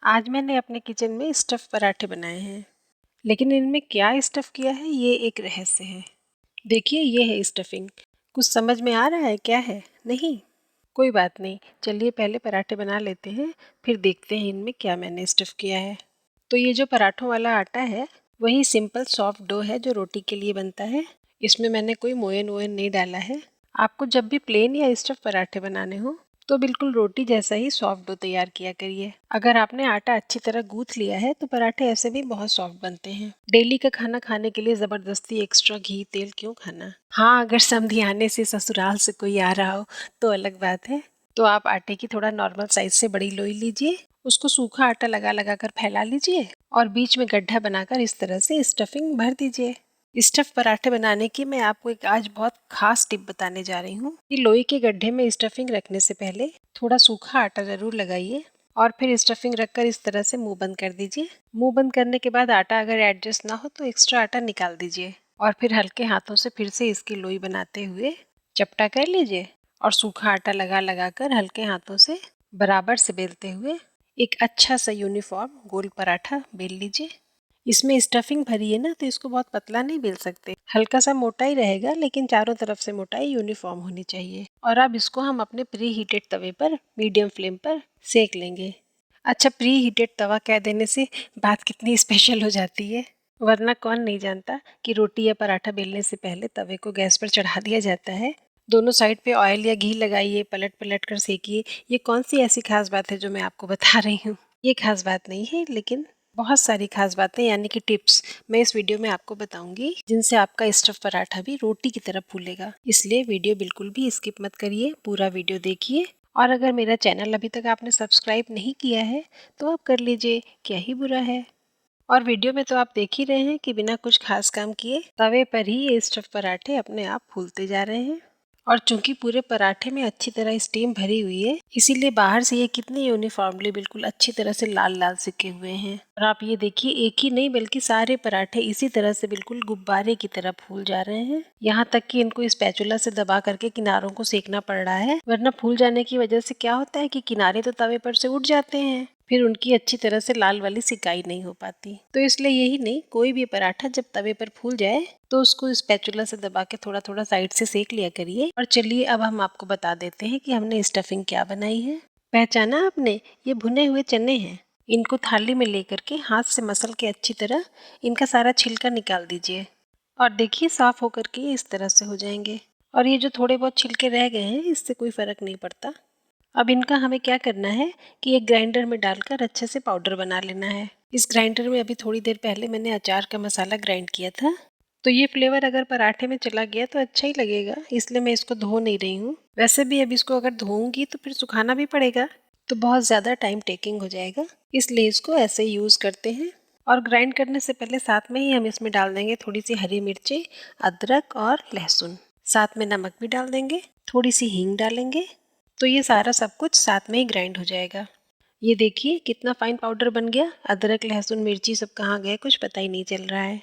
आज मैंने अपने किचन में स्टफ़ पराठे बनाए हैं, लेकिन इनमें क्या स्टफ़ किया है ये एक रहस्य है। देखिए ये है स्टफ़िंग। कुछ समझ में आ रहा है क्या है? नहीं? कोई बात नहीं, चलिए पहले पराठे बना लेते हैं, फिर देखते हैं इनमें क्या मैंने स्टफ़ किया है। तो ये जो पराठों वाला आटा है, वही सिंपल सॉफ्ट डो है जो रोटी के लिए बनता है। इसमें मैंने कोई मोयन वोयन नहीं डाला है। आपको जब भी प्लेन या स्टफ़ पराठे बनाने हो तो बिल्कुल रोटी जैसा ही सॉफ्ट डो तैयार किया करिए। अगर आपने आटा अच्छी तरह गूंथ लिया है तो पराठे ऐसे भी बहुत सॉफ्ट बनते हैं। डेली का खाना खाने के लिए जबरदस्ती एक्स्ट्रा घी तेल क्यों खाना। हाँ, अगर समधियाने से ससुराल से कोई आ रहा हो तो अलग बात है। तो आप आटे की थोड़ा नॉर्मल साइज से बड़ी लोई लीजिए, उसको सूखा आटा लगा लगा कर फैला लीजिए और बीच में गड्ढा बनाकर इस तरह से स्टफिंग भर दीजिए। स्टफ पराठे बनाने की मैं आपको एक आज बहुत खास टिप बताने जा रही हूँ कि लोई के गड्ढे में स्टफिंग रखने से पहले थोड़ा सूखा आटा जरूर लगाइए और फिर स्टफिंग रखकर इस तरह से मुंह बंद कर दीजिए। मुंह बंद करने के बाद आटा अगर एडजस्ट ना हो तो एक्स्ट्रा आटा निकाल दीजिए और फिर हल्के हाथों से फिर से इसकी लोई बनाते हुए चपटा कर लीजिए और सूखा आटा लगा लगा कर हल्के हाथों से बराबर से बेलते हुए एक अच्छा सा यूनिफॉर्म गोल पराठा बेल लीजिए। इसमें स्टफिंग भरी है ना तो इसको बहुत पतला नहीं बेल सकते, हल्का सा मोटा ही रहेगा लेकिन चारों तरफ से मोटाई यूनिफॉर्म होनी चाहिए। और अब इसको हम अपने प्री हीटेड तवे पर मीडियम फ्लेम पर सेक लेंगे। अच्छा, प्री हीटेड तवा कह देने से बात कितनी स्पेशल हो जाती है, वरना कौन नहीं जानता कि रोटी या पराठा बेलने से पहले तवे को गैस पर चढ़ा दिया जाता है। दोनों साइड पे ऑयल या घी लगाइए, पलट पलट कर सेकिए। ये कौन सी ऐसी खास बात है जो मैं आपको बता रही हूँ? ये खास बात नहीं है, लेकिन बहुत सारी खास बातें यानी कि टिप्स मैं इस वीडियो में आपको बताऊंगी जिनसे आपका स्टफ पराठा भी रोटी की तरह फूलेगा। इसलिए वीडियो बिल्कुल भी स्किप मत करिए, पूरा वीडियो देखिए। और अगर मेरा चैनल अभी तक आपने सब्सक्राइब नहीं किया है तो आप कर लीजिए, क्या ही बुरा है। और वीडियो में तो आप देख ही रहे हैं कि बिना कुछ खास काम किए तवे पर ही ये स्टफ पराठे अपने आप फूलते जा रहे हैं। और चूंकि पूरे पराठे में अच्छी तरह स्टीम भरी हुई है, इसीलिए बाहर से ये कितनी यूनिफॉर्मली बिल्कुल अच्छी तरह से लाल लाल सिके हुए हैं। और आप ये देखिए, एक ही नहीं बल्कि सारे पराठे इसी तरह से बिल्कुल गुब्बारे की तरह फूल जा रहे हैं। यहाँ तक कि इनको स्पैचुला से दबा करके किनारों को सेकना पड़ रहा है, वरना फूल जाने की वजह से क्या होता है कि किनारे तो तवे पर से उठ जाते हैं, फिर उनकी अच्छी तरह से लाल वाली सिकाई नहीं हो पाती। तो इसलिए यही नहीं, कोई भी पराठा जब तवे पर फूल जाए तो उसको स्पैचुला से दबा के थोड़ा थोड़ा साइड से सेक लिया करिए। और चलिए अब हम आपको बता देते हैं कि हमने स्टफिंग क्या बनाई है। पहचाना आपने? ये भुने हुए चने हैं। इनको थाली में लेकर के हाथ से मसल के अच्छी तरह इनका सारा छिलका निकाल दीजिए और देखिए साफ होकर के ये इस तरह से हो जाएंगे। और ये जो थोड़े बहुत छिलके रह गए हैं इससे कोई फर्क नहीं पड़ता। अब इनका हमें क्या करना है कि एक ग्राइंडर में डालकर अच्छे से पाउडर बना लेना है। इस ग्राइंडर में अभी थोड़ी देर पहले मैंने अचार का मसाला ग्राइंड किया था, तो ये फ्लेवर अगर पराठे में चला गया तो अच्छा ही लगेगा, इसलिए मैं इसको धो नहीं रही हूँ। वैसे भी अब इसको अगर धोऊंगी तो फिर सुखाना भी पड़ेगा, तो बहुत ज़्यादा टाइम टेकिंग हो जाएगा, इसलिए इसको ऐसे ही यूज़ करते हैं। और ग्राइंड करने से पहले साथ में ही हम इसमें डाल देंगे थोड़ी सी हरी मिर्ची, अदरक और लहसुन। साथ में नमक भी डाल देंगे, थोड़ी सी हींग डालेंगे, तो ये सारा सब कुछ साथ में ही ग्राइंड हो जाएगा। ये देखिए कितना फाइन पाउडर बन गया। अदरक लहसुन मिर्ची सब कहाँ गए कुछ पता ही नहीं चल रहा है।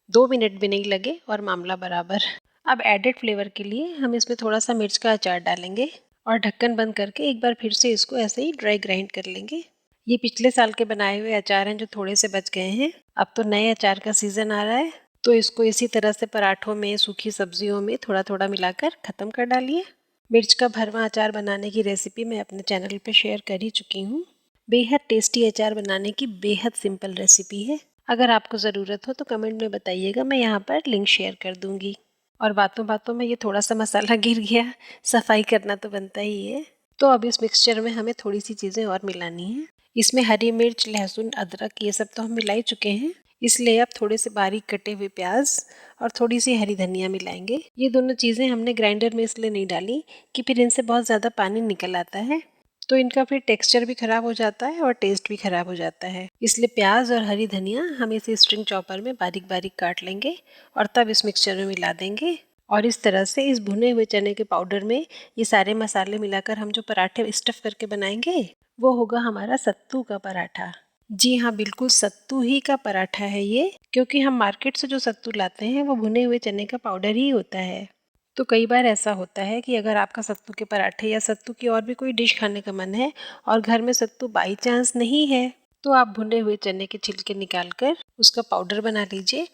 2 मिनट भी नहीं लगे और मामला बराबर। अब एडेड फ्लेवर के लिए हम इसमें थोड़ा सा मिर्च का अचार डालेंगे और ढक्कन बंद करके एक बार फिर से इसको ऐसे ही ड्राई ग्राइंड कर लेंगे। ये पिछले साल के बनाए हुए अचार हैं जो थोड़े से बच गए हैं। अब तो नए अचार का सीजन आ रहा है, तो इसको इसी तरह से पराठों में, सूखी सब्जियों में थोड़ा थोड़ा मिलाकर ख़त्म कर डालिए। मिर्च का भरवा अचार बनाने की रेसिपी मैं अपने चैनल पे शेयर कर ही चुकी हूँ। बेहद टेस्टी अचार बनाने की बेहद सिंपल रेसिपी है। अगर आपको ज़रूरत हो तो कमेंट में बताइएगा, मैं यहाँ पर लिंक शेयर कर दूँगी। और बातों बातों में ये थोड़ा सा मसाला गिर गया, सफाई करना तो बनता ही है। तो अब इस मिक्सचर में हमें थोड़ी सी चीज़ें और मिलानी है। इसमें हरी मिर्च, लहसुन, अदरक ये सब तो हम मिला ही चुके हैं, इसलिए अब थोड़े से बारीक कटे हुए प्याज और थोड़ी सी हरी धनिया मिलाएंगे। ये दोनों चीज़ें हमने ग्राइंडर में इसलिए नहीं डाली कि फिर इनसे बहुत ज़्यादा पानी निकल आता है, तो इनका फिर टेक्सचर भी खराब हो जाता है और टेस्ट भी खराब हो जाता है। इसलिए प्याज और हरी धनिया हम इसे स्ट्रिंग चॉपर में बारीक बारीक काट लेंगे और तब इस मिक्सचर में मिला देंगे। और इस तरह से इस भुने हुए चने के पाउडर में ये सारे मसाले मिलाकर हम जो पराठे स्टफ करके बनाएंगे वो होगा हमारा सत्तू का पराठा। जी हाँ, बिल्कुल सत्तू ही का पराठा है ये, क्योंकि हम मार्केट से जो सत्तू लाते हैं वो भुने हुए चने का पाउडर ही होता है। तो कई बार ऐसा होता है कि अगर आपका सत्तू के पराठे या सत्तू की और भी कोई डिश खाने का मन है और घर में सत्तू बाई चांस नहीं है, तो आप भुने हुए चने के छिलके निकालकर उसका पाउडर बना लीजिए।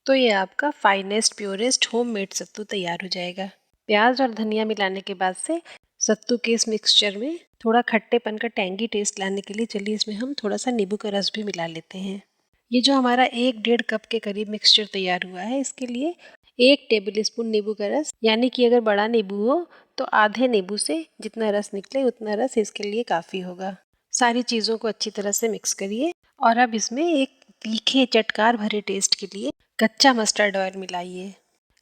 तो ये आपका फाइनेस्ट प्योरेस्ट होममेड सत्तू तैयार हो जाएगा। प्याज और धनिया मिलाने के बाद से सत्तू के इस मिक्सचर में थोड़ा खट्टेपन का टैंगी टेस्ट लाने के लिए चलिए इसमें हम थोड़ा सा नींबू का रस भी मिला लेते हैं। ये जो हमारा 1-1.5 कप के करीब मिक्सचर तैयार हुआ है, इसके लिए 1 टेबल स्पून नींबू का रस, यानी कि अगर बड़ा नींबू हो तो आधे नींबू से जितना रस निकले उतना रस इसके लिए काफ़ी होगा। सारी चीज़ों को अच्छी तरह से मिक्स करिए और अब इसमें एक तीखे चटकार भरे टेस्ट के लिए कच्चा मस्टर्ड ऑयल मिलाइए।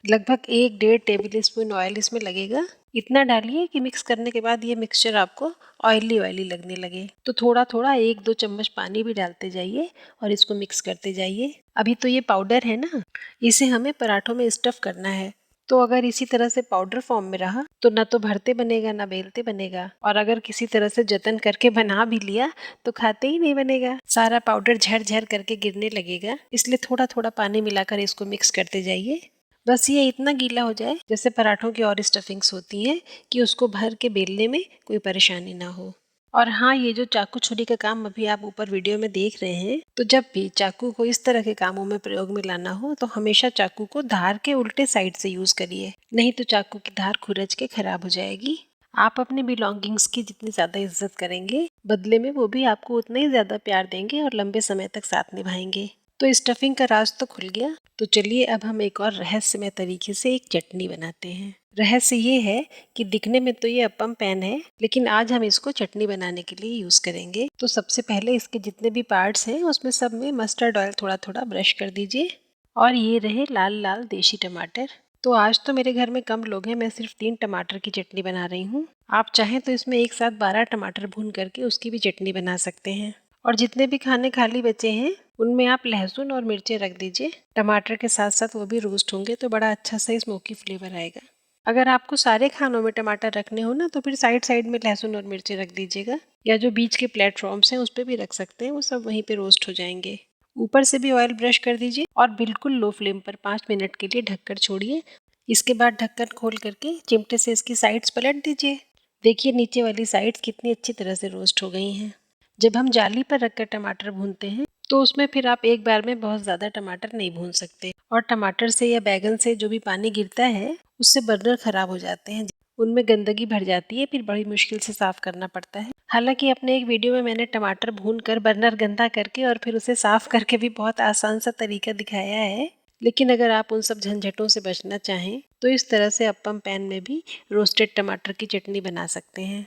लगभग 1-1.5 टेबल ऑयल इसमें लगेगा। इतना डालिए कि मिक्स करने के बाद ये मिक्सचर आपको ऑयली ऑयली लगने लगे। तो थोड़ा थोड़ा 1-2 चम्मच पानी भी डालते जाइए और इसको मिक्स करते जाइए। अभी तो ये पाउडर है ना, इसे हमें पराठों में स्टफ करना है। तो अगर इसी तरह से पाउडर फॉर्म में रहा तो ना तो भरते बनेगा ना बेलते बनेगा, और अगर किसी तरह से जतन करके बना भी लिया तो खाते ही नहीं बनेगा। सारा पाउडर झर झर करके गिरने लगेगा, इसलिए थोड़ा थोड़ा पानी मिलाकर इसको मिक्स करते जाइए। बस ये इतना गीला हो जाए जैसे पराठों की और स्टफिंग्स होती हैं कि उसको भर के बेलने में कोई परेशानी ना हो। और हाँ, ये जो चाकू छुरी का काम अभी आप ऊपर वीडियो में देख रहे हैं, तो जब भी चाकू को इस तरह के कामों में प्रयोग में लाना हो तो हमेशा चाकू को धार के उल्टे साइड से यूज करिए, नहीं तो चाकू की धार खुरच के खराब हो जाएगी। आप अपने बिलोंगिंग्स की जितनी ज्यादा इज्जत करेंगे, बदले में वो भी आपको उतना ही ज्यादा प्यार देंगे और लंबे समय तक साथ निभाएंगे। तो स्टफिंग का राज तो खुल गया। तो चलिए अब हम एक और रहस्यमय तरीके से एक चटनी बनाते हैं। रहस्य ये है कि दिखने में तो ये अप्पम पैन है, लेकिन आज हम इसको चटनी बनाने के लिए यूज करेंगे। तो सबसे पहले इसके जितने भी पार्ट्स हैं उसमें सब में मस्टर्ड ऑयल थोड़ा थोड़ा ब्रश कर दीजिए। और ये रहे लाल लाल देशी टमाटर। तो आज तो मेरे घर में कम लोग हैं, मैं सिर्फ 3 टमाटर की चटनी बना रही हूँ। आप चाहें तो इसमें एक साथ 12 टमाटर भून करके उसकी भी चटनी बना सकते हैं। और जितने भी खाने खाली बचे हैं उनमें आप लहसुन और मिर्चें रख दीजिए। टमाटर के साथ साथ वो भी रोस्ट होंगे तो बड़ा अच्छा सा स्मोकी फ्लेवर आएगा। अगर आपको सारे खानों में टमाटर रखने हो ना तो फिर साइड साइड में लहसुन और मिर्चें रख दीजिएगा, या जो बीच के प्लेटफॉर्म्स हैं उस पर भी रख सकते हैं, वो सब वहीं पे रोस्ट हो जाएंगे। ऊपर से भी ऑयल ब्रश कर दीजिए और बिल्कुल लो फ्लेम पर 5 मिनट के लिए ढककर छोड़िए। इसके बाद ढक्कन खोल करके चिमटे से इसकी साइड्स पलट दीजिए। देखिए नीचे वाली साइड्स कितनी अच्छी तरह से रोस्ट हो गई हैं। जब हम जाली पर रखकर टमाटर भूनते हैं तो उसमें फिर आप एक बार में बहुत ज़्यादा टमाटर नहीं भून सकते, और टमाटर से या बैगन से जो भी पानी गिरता है उससे बर्नर खराब हो जाते हैं, उनमें गंदगी भर जाती है, फिर बड़ी मुश्किल से साफ करना पड़ता है। हालांकि अपने एक वीडियो में मैंने टमाटर भून कर बर्नर गंदा करके और फिर उसे साफ करके भी बहुत आसान सा तरीका दिखाया है, लेकिन अगर आप उन सब झंझटों से बचना चाहें तो इस तरह से अप्पम पैन में भी रोस्टेड टमाटर की चटनी बना सकते हैं।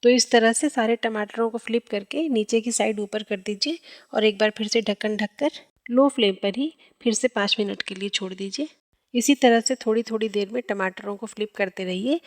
तो इस तरह से सारे टमाटरों को फ्लिप करके नीचे की साइड ऊपर कर दीजिए और एक बार फिर से ढक्कन ढककर लो फ्लेम पर ही फिर से 5 मिनट के लिए छोड़ दीजिए। इसी तरह से थोड़ी थोड़ी देर में टमाटरों को फ्लिप करते रहिए,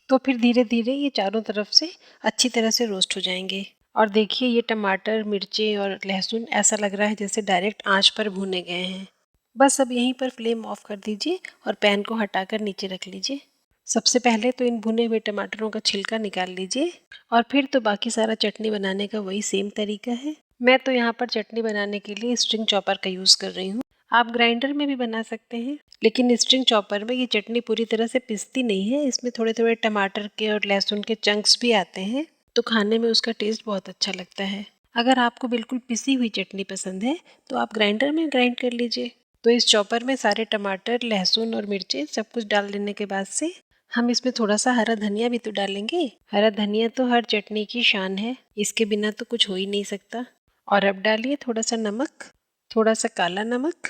तो फिर धीरे धीरे ये चारों तरफ से अच्छी तरह से रोस्ट हो जाएंगे। और देखिए ये टमाटर, मिर्चें और लहसुन ऐसा लग रहा है जैसे डायरेक्ट आंच पर भुने गए हैं। बस अब यहीं पर फ्लेम ऑफ कर दीजिए और पैन को हटाकर नीचे रख लीजिए। सबसे पहले तो इन भुने हुए टमाटरों का छिलका निकाल लीजिए और फिर तो बाकी सारा चटनी बनाने का वही सेम तरीका है। मैं तो यहाँ पर चटनी बनाने के लिए स्ट्रिंग चॉपर का यूज़ कर रही हूँ। आप ग्राइंडर में भी बना सकते हैं, लेकिन स्ट्रिंग चॉपर में ये चटनी पूरी तरह से पिसती नहीं है। इसमें थोड़े थोड़े टमाटर के और लहसुन के चंक्स भी आते हैं, तो खाने में उसका टेस्ट बहुत अच्छा लगता है। अगर आपको बिल्कुल पिसी हुई चटनी पसंद है तो आप ग्राइंडर में ग्राइंड कर लीजिए। तो इस चॉपर में सारे टमाटर, लहसुन और मिर्चें सब कुछ डाल देने के बाद से हम इसमें थोड़ा सा हरा धनिया भी तो डालेंगे। हरा धनिया तो हर चटनी की शान है, इसके बिना तो कुछ हो ही नहीं सकता। और अब डालिए थोड़ा सा नमक, थोड़ा सा काला नमक,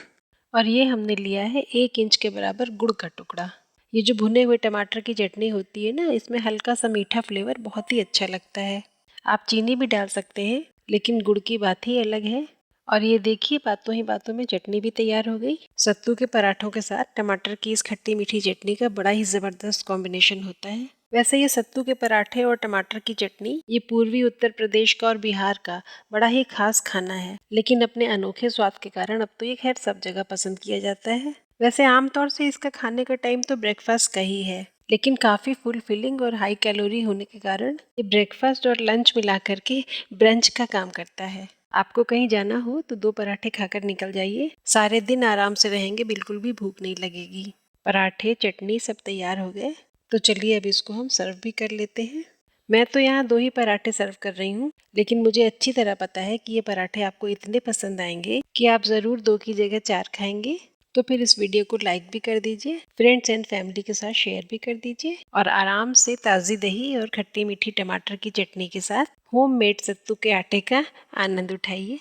और ये हमने लिया है 1 इंच के बराबर गुड़ का टुकड़ा। ये जो भुने हुए टमाटर की चटनी होती है ना, इसमें हल्का सा मीठा फ्लेवर बहुत ही अच्छा लगता है। आप चीनी भी डाल सकते हैं, लेकिन गुड़ की बात ही अलग है। और ये देखिए बातों ही बातों में चटनी भी तैयार हो गई। सत्तू के पराठों के साथ टमाटर की इस खट्टी मीठी चटनी का बड़ा ही ज़बरदस्त कॉम्बिनेशन होता है। वैसे ये सत्तू के पराठे और टमाटर की चटनी ये पूर्वी उत्तर प्रदेश का और बिहार का बड़ा ही खास खाना है, लेकिन अपने अनोखे स्वाद के कारण अब तो ये खैर सब जगह पसंद किया जाता है। वैसे आमतौर से इसका खाने का टाइम तो ब्रेकफास्ट का ही है, लेकिन काफ़ी फुल फिलिंग और हाई कैलोरी होने के कारण ये ब्रेकफास्ट और लंच मिला करके ब्रंच का काम करता है। आपको कहीं जाना हो तो 2 पराठे खाकर निकल जाइए, सारे दिन आराम से रहेंगे, बिल्कुल भी भूख नहीं लगेगी। पराठे, चटनी सब तैयार हो गए, तो चलिए अब इसको हम सर्व भी कर लेते हैं। मैं तो यहाँ 2 ही पराठे सर्व कर रही हूँ, लेकिन मुझे अच्छी तरह पता है कि ये पराठे आपको इतने पसंद आएंगे कि आप ज़रूर 2 की जगह 4 खाएंगे। तो फिर इस वीडियो को लाइक भी कर दीजिए, फ्रेंड्स एंड फैमिली के साथ शेयर भी कर दीजिए और आराम से ताज़ी दही और खट्टी मीठी टमाटर की चटनी के साथ होममेड सत्तू के आटे का आनंद उठाइए।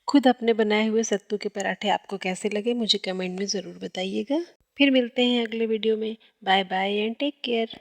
खुद अपने बनाए हुए सत्तू के पराठे आपको कैसे लगे मुझे कमेंट में ज़रूर बताइएगा। फिर मिलते हैं अगले वीडियो में। Bye bye and take care.